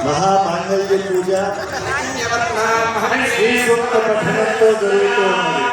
మహామాంగళ్య పూజ శ్రీ సూక్త పఠనంతో జరుగుతోంది.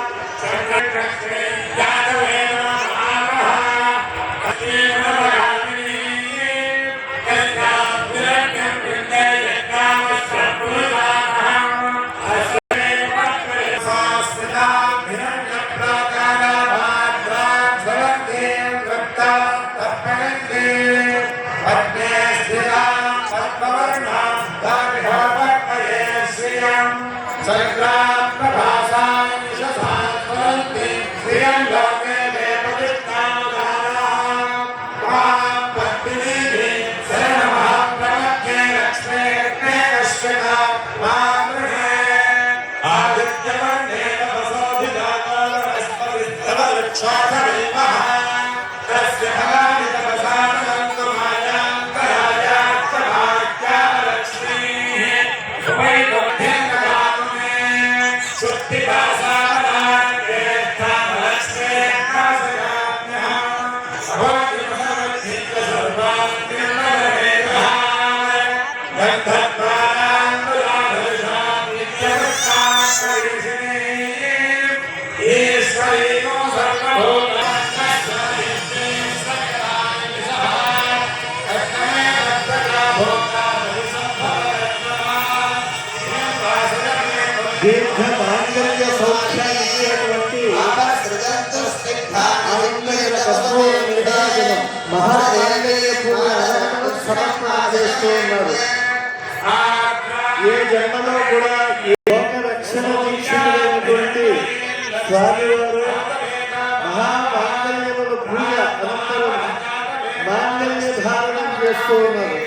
దీర్ఘ మాంగళ్య సౌఖ్యాన్ని మహామాంగళ్య పూజ సమర్పణ చేస్తూ ఉన్నారు. ఏ జన్మలో కూడా లోక రక్షణ దీక్షితులైనటువంటి స్వామివారు మహామాంగళ్యముల పూజ అనంతరం మాంగళ్య ధారణం చేస్తూ ఉన్నారు.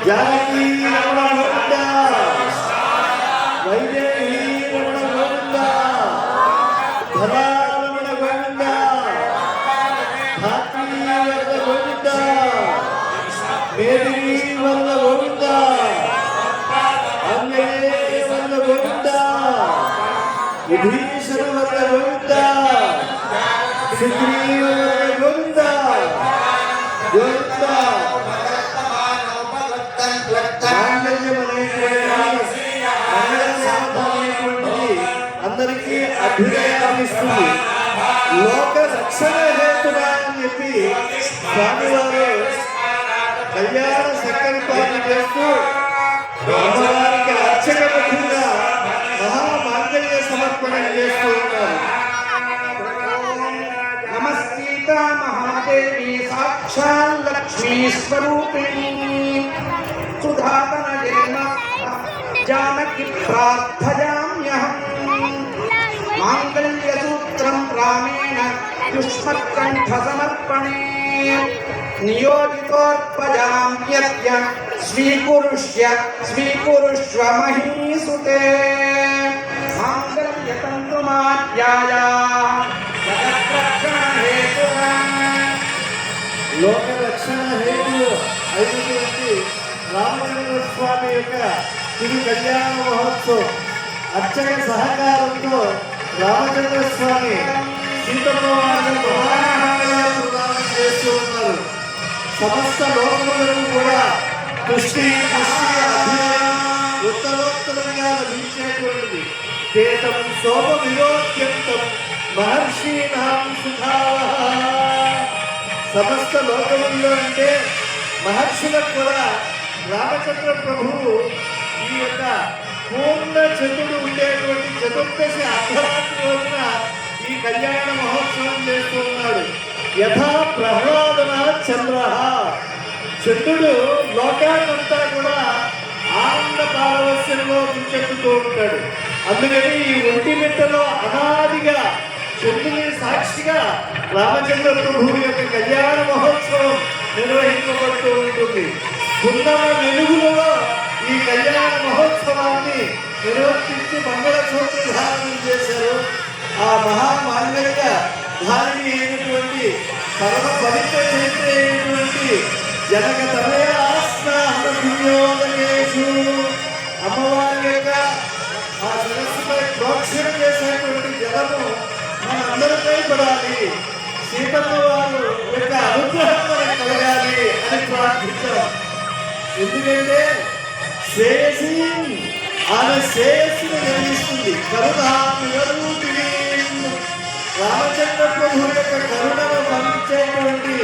జానకీ రమణ గోవింద, వైదేహీ రమణ గోవింద, ధనారమణ గోవింద, ధాత్రీ వరద గోవింద, మేదినీ వరద గోవింద, అంజనేయ వరద గోవింద, విభీషణ వరద గోవింద, సుగ్రీవ వరద గోవింద గోవింద. అందరికీ అభ్యుదయాన్ని ఇస్తుంది. లోక రక్షణ హేతుగా అని చెప్పి స్వామివారు కళ్యాణ సంకల్పాన్ని చేస్తూ అమ్మవారికి అర్చక ముఖ్యంగా మహామాంగళ్య సమర్పణ చేస్తూ ఉన్నారు. నమస్సీతా మహాదేవి సాక్షాత్ లక్ష్మీ స్వరూపిణి సుధాతనయేన జానకి ప్రార్థయామ్యహం మాంగళ్య సూత్రం రామేణ యుష్మత్కంఠ సమర్పణే నియోజితోర్పజామ్యత్య స్వీకురుష్వ మహీసుతే మాంగళ్య తంతుమాధ్యాయ జగద్రక్షణ హేతునా. లోక రక్షణ హేతు అయినటువంటి రామచంద్ర స్వామి యొక్క తిరు కళ్యాణ మహోత్సవం అర్చక సహకారంతో రామచంద్ర స్వామి సీతమ్మ వారిని ప్రదానం చేస్తూ ఉన్నారు. సమస్త లోకములను కూడా దృష్టి ఉత్తరోత్తరంగా లభించేటువంటిది. కేతం శోభ విరోధ్యంతం మహర్షీనాం సుఖావహ. సమస్త లోకముల్లో అంటే మహర్షులకు కూడా రామచంద్ర ప్రభువు ఈ యొక్క పూర్ణ చతుడు ఉండేటువంటి చతుర్దశి అర్ధరాత్రి రోజున ఈ కళ్యాణ మహోత్సవం చేస్తూ ఉన్నాడు. యథా ప్రహ్లాదన చంద్ర, చంద్రుడు లోకాన్నంతా కూడా ఆనంద పారవస్యంలో ముంచెత్తుతూ ఉంటాడు. అందుకని ఈ ఒంటి మిట్టలో అనాదిగా చంద్రుని సాక్షిగా రామచంద్ర ప్రభువు యొక్క కళ్యాణ మహోత్సవం నిర్వహించబడుతూ ఉంటుంది. పున్నమ వెలుగులలో ఈ కళ్యాణ మహోత్సవాన్ని నిర్వర్తించి మంగళసూత్ర ధారణం చేశారు. ఆ మహామాంగళ్య ధారిణి అయినటువంటి పరమ పవిత్ర చరిత్ర అయినటువంటి జనక తమయాస్నాహేషు అమ్మవారి యొక్క ఆ సరస్సుపై ప్రోక్షణ చేసేటువంటి జలము మన అందరిపై పడాలి, సీతమ్మ వారు యొక్క అనుగ్రహం మనకు కలగాలి అని ప్రార్థించాం. ఎందుకంటే శ్రేయసి ఆమె శ్రేయస్సును కలిగిస్తుంది. కరుణామయుడు రామచంద్ర ప్రభు యొక్క కరుణను పంచేటువంటి